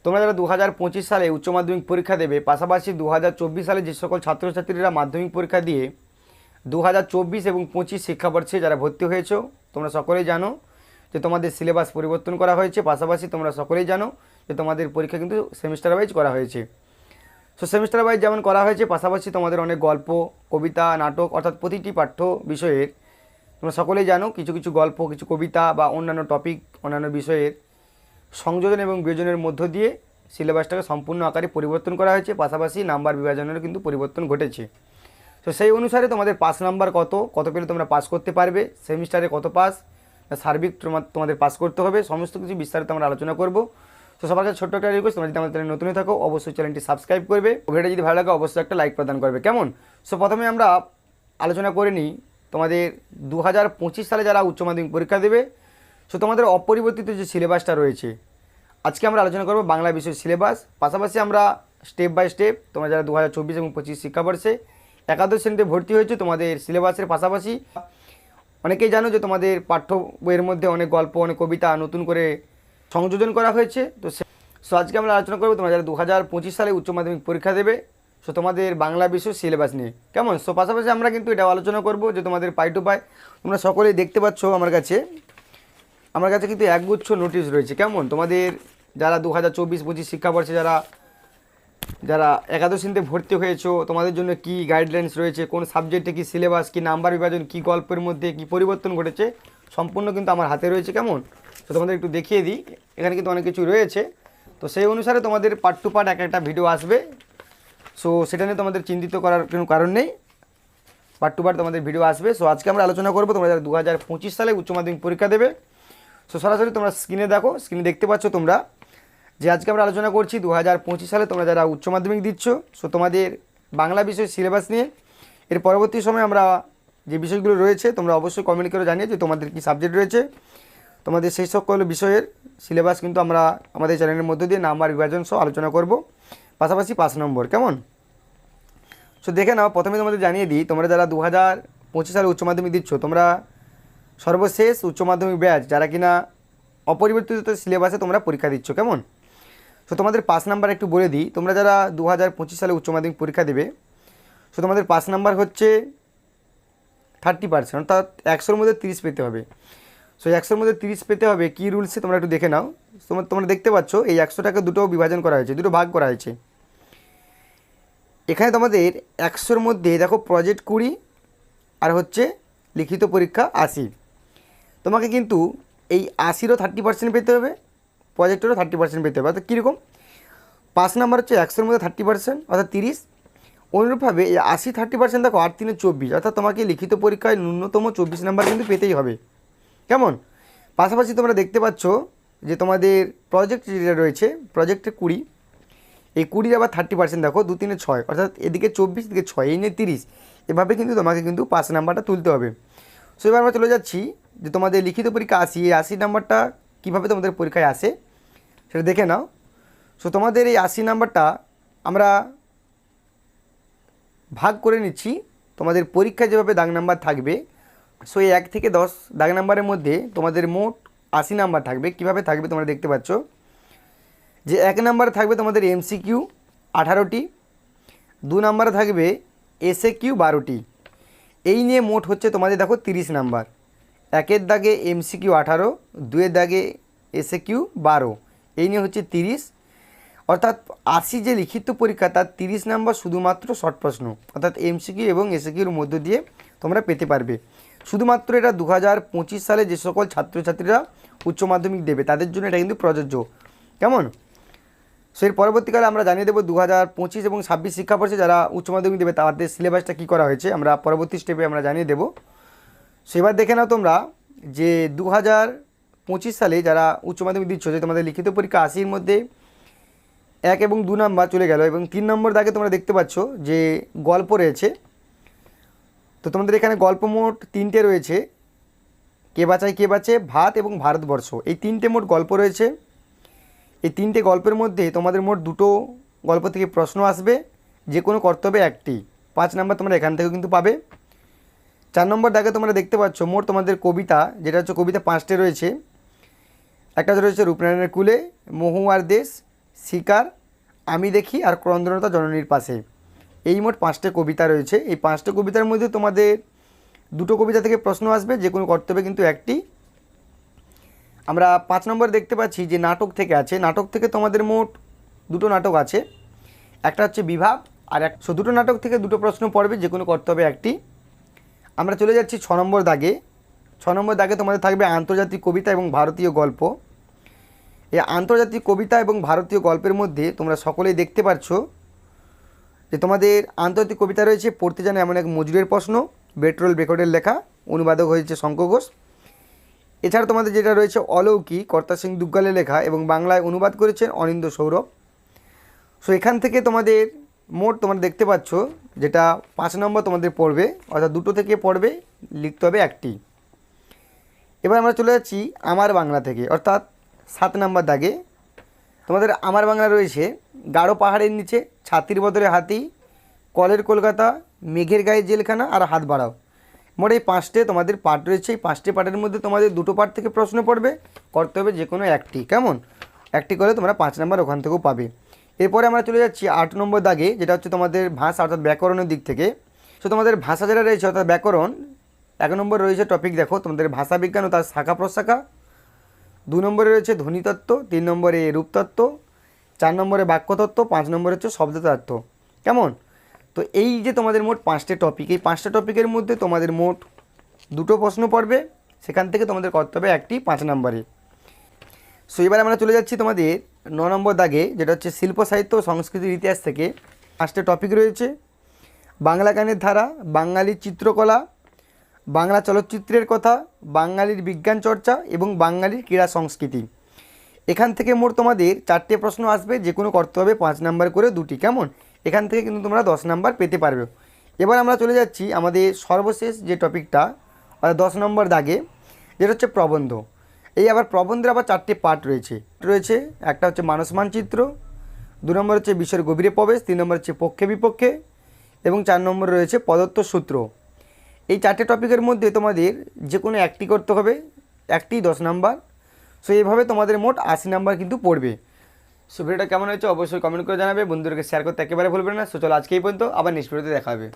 তোমরা যারা 2025 সালে উচ্চ মাধ্যমিক পরীক্ষা দেবে, পাশাপাশি 2024 সালে যে সকল ছাত্রছাত্রীরা মাধ্যমিক পরীক্ষা দিয়ে 2024 এবং 25 শিক্ষাবর্ষে যারা ভর্তি হয়েছো, তোমরা সকলেই জানো যে তোমাদের সিলেবাস পরিবর্তন করা হয়েছে। পাশাপাশি তোমরা সকলেই জানো যে তোমাদের পরীক্ষা কিন্তু সেমিস্টার ওয়াইজ করা হয়েছে। সো সেমিস্টার ওয়াইজ যেমন করা হয়েছে, পাশাপাশি তোমাদের অনেক গল্প, কবিতা, নাটক অর্থাৎ প্রতিটি পাঠ্য বিষয়ের তোমরা সকলেই জানো কিছু কিছু গল্প, কিছু কবিতা বা অন্যান্য টপিক, অন্যান্য বিষয়ের সংযোজন এবং বিয়োজনের মধ্য দিয়ে সিলেবাসটাকে সম্পূর্ণ আকারে পরিবর্তন করা হয়েছে। পাশাপাশি নাম্বার বিভাজনেরও কিন্তু পরিবর্তন ঘটেছে। তো সেই অনুসারে তোমাদের পাস নাম্বার কত পেলে তোমরা পাস করতে পারবে, সেমিস্টারে কত পাস, সার্বিক তোমাদের পাস করতে হবে, সমস্ত কিছু বিস্তারিত আমরা আলোচনা করব। তো সবার কাছে ছোট্ট একটা রিকোয়েস্ট, তোমরা যদি আমাদের চ্যানেলে নতুন থাকো অবশ্যই চ্যানেলটি সাবস্ক্রাইব করবে, ভিডিওটা যদি ভালো লাগে অবশ্যই একটা লাইক প্রদান করবে, কেমন? সো প্রথমে আমরা আলোচনা করে নিই তোমাদের 2025 সালে যারা উচ্চ মাধ্যমিক পরীক্ষা দেবে, সো তোমাদের অপরিবর্তিত যে সিলেবাসটা রয়েছে আজকে আমরা আলোচনা করব বাংলা বিষয় সিলেবাস। পাশাপাশি আমরা স্টেপ বাই স্টেপ তোমরা যারা 2024 এবং 25 শিক্ষাবর্ষে একাদশ শ্রেণীতে ভর্তি হয়েছে তোমাদের সিলেবাসের পাশাপাশি অনেকেই জানো যে তোমাদের পাঠ্য বইয়ের মধ্যে অনেক গল্প, অনেক কবিতা নতুন করে সংযোজন করা হয়েছে। তো সো আজকে আমরা আলোচনা করবো তোমরা যারা 2025 সালে উচ্চ মাধ্যমিক পরীক্ষা দেবে, সো তোমাদের বাংলা বিষয় সিলেবাস নিয়ে, কেমন? সো পাশাপাশি আমরা কিন্তু এটা আলোচনা করব যে তোমাদের পাই টু পাই তোমরা সকলেই দেখতে পাচ্ছ আমার কাছে কিন্তু একগুচ্ছ নোটিশ রয়েছে, কেমন? তোমাদের যারা 2024-25 শিক্ষাবর্ষে যারা একাদশ শ্রেণীতে ভর্তি হয়েছো তোমাদের জন্য কি গাইডলাইন্স রয়েছে, কোন সাবজেক্টে কি সিলেবাস, কি নাম্বার বিভাজন, কি গল্পের মধ্যে কি পরিবর্তন ঘটেছে, সম্পূর্ণ কিন্তু আমার হাতে রয়েছে, কেমন? তো তোমাদের একটু দেখিয়ে দিই, এখানে কিন্তু অনেক কিছু রয়েছে। তো সেই অনুসারে তোমাদের পার্ট টু পার্ট একটা ভিডিও আসবে। সো সেটা নিয়ে তোমাদের চিন্তিত করার কোনো কারণ নেই, পার্ট টু পার্ট তোমাদের ভিডিও আসবে। সো আজকে আমরা আলোচনা করবো তোমরা যারা 2025 সালে উচ্চ মাধ্যমিক পরীক্ষা দেবে। সো সরাসরি তোমরা স্ক্রিনে দেখতে পাচ্ছ তোমরা যে আজকে আমরা আলোচনা করছি 2025 সালে তোমরা যারা উচ্চ মাধ্যমিক দিচ্ছ, সো তোমাদের বাংলা বিষয় সিলেবাস নিয়ে। এর পরবর্তী সময় আমরা যে বিষয়গুলো রয়েছে তোমরা অবশ্যই কমেন্ট করে জানিয়ে যে তোমাদের কি সাবজেক্ট রয়েছে, তোমাদের সেই সকল বিষয়ের সিলেবাস কিন্তু আমরা আমাদের চ্যানেলের মধ্যে দিয়ে নাম্বার বিভাজন সহ আলোচনা করব, পাশাপাশি 5 নম্বর, কেমন? সো দেখে নাও, প্রথমে তোমাদের জানিয়ে দিই তোমরা যারা 2025 সালে উচ্চ মাধ্যমিক দিচ্ছ, তোমরা সর্বশেষ উচ্চ মাধ্যমিক ব্যাচ যারা কিনা অপরিবর্তিত সিলেবাসে তোমরা পরীক্ষা দিচ্ছ, কেমন? সো তোমাদের 5 নাম্বার একটু বলে দিই, তোমরা যারা 2025 সালে উচ্চ মাধ্যমিক পরীক্ষা দেবে, সো তোমাদের 5 নাম্বার হচ্ছে 30%, অর্থাৎ 100-র মধ্যে 30 পেতে হবে। সো 100-র মধ্যে 30 পেতে হবে, কী রুলসে তোমরা একটু দেখে নাও। তোমরা দেখতে পাচ্ছ এই 100টাকে দুটো বিভাজন করা হয়েছে, দুটো ভাগ করা হয়েছে। এখানে তোমাদের 100-র মধ্যে দেখো প্রজেক্ট 20 আর হচ্ছে লিখিত পরীক্ষা 80। তোমাকে কিন্তু এই 80-রও 30% পেতে হবে, প্রজেক্টেরও 30% পেতে হবে। অর্থাৎ কীরকম, 5 নাম্বার হচ্ছে 100-র মধ্যে 30% অর্থাৎ 30। অনুরূপভাবে এই 80 30% দেখো 8 3 24, অর্থাৎ তোমাকে লিখিত পরীক্ষায় ন্যূনতম 24 নাম্বার কিন্তু পেতেই হবে, কেমন? পাশাপাশি তোমরা দেখতে পাচ্ছ যে তোমাদের প্রজেক্ট যেটা রয়েছে প্রজেক্টে 20, এই 20 আবার 30% দেখো 2 3 6, অর্থাৎ এদিকে 24 এদিকে 6, এই নিয়ে 30, এভাবে কিন্তু তোমাকে কিন্তু 5 নাম্বারটা তুলতে হবে। সো এবার আমরা চলে যাচ্ছি যে তোমাদের লিখিত পরীক্ষা 80, এই 80 নাম্বারটা কীভাবে তোমাদের পরীক্ষায় আসে সেটা দেখে নাও। সো তোমাদের এই 80 নাম্বারটা আমরা ভাগ করে নিচ্ছি তোমাদের পরীক্ষায় যেভাবে দাগ নাম্বার থাকবে। সো এই 1 থেকে 10 দাগ নাম্বারের মধ্যে তোমাদের মোট 80 নাম্বার থাকবে। কিভাবে থাকবে তোমরা দেখতে পাচ্ছ যে 1 নাম্বারে থাকবে তোমাদের এমসিকিউ 18টি, 2 নাম্বারে থাকবে এসএকিউ 12টি, এই নিয়ে মোট হচ্ছে তোমাদের দেখো 30 নাম্বার। 1-এর দাগে এমসিকিউ 18, 2-এর দাগে এসএকিউ 12, এই নিয়ে হচ্ছে 30। অর্থাৎ 80 যে লিখিত পরীক্ষা তার 30 নাম্বার শুধুমাত্র শর্ট প্রশ্ন, অর্থাৎ এমসিকিউ এবং এসএকিউর মধ্য দিয়ে তোমরা পেতে পারবে। শুধুমাত্র এটা 2025 সালে যে সকল ছাত্রছাত্রীরা উচ্চ মাধ্যমিক দেবে তাদের জন্য এটা কিন্তু প্রযোজ্য, কেমন? সেই পরবর্তীকালে আমরা জানিয়ে দেবো 2025 এবং 26 শিক্ষাবর্ষে যারা উচ্চ মাধ্যমিক দেবে তাদের সিলেবাসটা কী করা হয়েছে, আমরা পরবর্তী স্টেপে আমরা জানিয়ে দেবো। সেবার দেখে নাও তোমরা যে 2025 সালে যারা উচ্চ মাধ্যমিক দিচ্ছ, যে তোমাদের লিখিত পরীক্ষা 80-র মধ্যে 1 এবং 2 নাম্বার চলে গেল, এবং 3 নম্বর দাগে তোমরা দেখতে পাচ্ছ যে গল্প রয়েছে। তো তোমাদের এখানে গল্প মোট 3টে রয়েছে, কে বাঁচায় কে বাঁচে, ভাত এবং ভারতবর্ষ, এই 3টে মোট গল্প রয়েছে। এই 3টে গল্পের মধ্যে তোমাদের মোট 2টো গল্প থেকে প্রশ্ন আসবে, যে কোনো কর্তব্যে 1টি, 5 নাম্বার তোমরা এখান থেকেও কিন্তু পাবে। 4 নম্বর দাগে তোমরা দেখতে পাচ্ছ মোট তোমাদের কবিতা, যেটা হচ্ছে কবিতা 5টে রয়েছে। একটা রয়েছে রূপনারায়ণের কুলে, মহুয়ার দেশ, শিকার, আমি দেখি আর ক্রন্দনতা জননীর পাশে। এই মোট 5টে কবিতা রয়েছে। এই 5টে কবিতার মধ্যে তোমাদের 2টো কবিতা থেকে প্রশ্ন আসবে, যে কোনো করতে হবে কিন্তু একটি। আমরা 5 নম্বর দেখতে পাচ্ছি যে নাটক থেকে আছে। নাটক থেকে তোমাদের মোট 2টো নাটক আছে, একটা হচ্ছে বিভাগ আর এক। 2টো নাটক থেকে 2টো প্রশ্ন পড়বে, যে কোনো করতে হবে একটি। আমরা চলে যাচ্ছি 6 নম্বর দাগে। 6 নম্বর দাগে তোমাদের থাকবে আন্তর্জাতিক কবিতা এবং ভারতীয় গল্প। এই আন্তর্জাতিক কবিতা এবং ভারতীয় গল্পের মধ্যে তোমরা সকলেই দেখতে পাচ্ছ যে তোমাদের আন্তর্জাতিক কবিতা রয়েছে পড়তে জানে এমন এক মজুরের প্রশ্ন, বেটরোল বেকটের লেখা, অনুবাদক হয়েছে শঙ্কর ঘোষ। এছাড়া তোমাদের যেটা রয়েছে অলৌকিক, কর্তা সিং দুগ্গালের লেখা এবং বাংলায় অনুবাদ করেছেন অনিন্দ্য সৌরভ। সো এখান থেকে তোমাদের মোট তোমরা দেখতে পাচ্ছ যেটা 5 নম্বর তোমাদের পড়বে, অর্থাৎ 2টো থেকে পড়বে, লিখতে হবে একটি। এবার আমরা চলে যাচ্ছি আমার বাংলা থেকে, অর্থাৎ 7 নম্বর দাগে। তোমাদের আমার বাংলা রয়েছে গাঢ় পাহাড়ের নিচে, ছাতির বদলে হাতি, কলের কলকাতা, মেঘের গায়ে জেলখানা আর হাত বাড়াও। মোট এই 5টে তোমাদের পার্ট রয়েছে। এই 5টে পার্টের মধ্যে তোমাদের 2টো পার্ট থেকে প্রশ্ন পড়বে, করতে হবে যে কোনো একটি। কেমন? একটি করে তোমরা 5 নম্বর ওখান থেকেও পাবে। এরপরে আমরা চলে যাচ্ছি 8 নম্বর দাগে, যেটা হচ্ছে তোমাদের ভাষা অর্থাৎ ব্যাকরণের দিক থেকে। সো তোমাদের ভাষা যেটা রয়েছে অর্থাৎ ব্যাকরণ, 1 নম্বর রয়েছে টপিক দেখো তোমাদের ভাষা বিজ্ঞান ও তার শাখা প্রশাখা। 2 নম্বরে রয়েছে ধ্বনিতত্ত্ব, 3 নম্বরে রূপতত্ত্ব, 4 নম্বরে বাক্যতত্ত্ব, 5 নম্বরে হচ্ছে শব্দতত্ত্ব। কেমন? তো এই যে তোমাদের মোট 5টে টপিক, এই 5টে টপিকের মধ্যে তোমাদের মোট 2টো প্রশ্ন পড়বে, সেখান থেকে তোমাদের করতে হবে একটি 5 নম্বরে। সো এবার আমরা চলে যাচ্ছি তোমাদের 9 নম্বর দাগে, যেটা হচ্ছে শিল্প সাহিত্য ও সংস্কৃতির ইতিহাস থেকে। 5টে টপিক রয়েছে বাংলা গানের ধারা, বাঙালির চিত্রকলা, বাংলা চলচ্চিত্রের কথা, বাঙালির বিজ্ঞান চর্চা এবং বাঙালির ক্রীড়া সংস্কৃতি। এখান থেকে মোট তোমাদের 4টে প্রশ্ন আসবে, যে কোনো করতে হবে 5 নাম্বার করে 2টি। কেমন? এখান থেকে কিন্তু তোমরা 10 নাম্বার পেতে পারবে। এবার আমরা চলে যাচ্ছি আমাদের সর্বশেষ যে টপিকটা, অর্থাৎ 10 নম্বর দাগে, যেটা হচ্ছে প্রবন্ধ। এই আবার প্রবন্ধের আবার 4টে পার্ট রয়েছে। একটা হচ্ছে মানস মানচিত্র, 2 নম্বর হচ্ছে বিষয়ের গভীরে প্রবেশ, 3 নম্বর হচ্ছে পক্ষে বিপক্ষে এবং 4 নম্বর রয়েছে প্রদত্ত সূত্র। এই 4টে টপিকের মধ্যে তোমাদের যে কোনো একটি করতে হবে, একটি 10 নাম্বার। সো এইভাবে তোমাদের মোট 80 নাম্বার কিন্তু পড়বে। সো ভিডিওটা কেমন হয়েছে অবশ্যই কমেন্ট করে জানাবে, বন্ধুদেরকে শেয়ার করতে একেবারে ভুলবেন না। সো চলো আজকে এই পর্যন্ত, আবার নেক্সট ভিডিওতে দেখা হবে।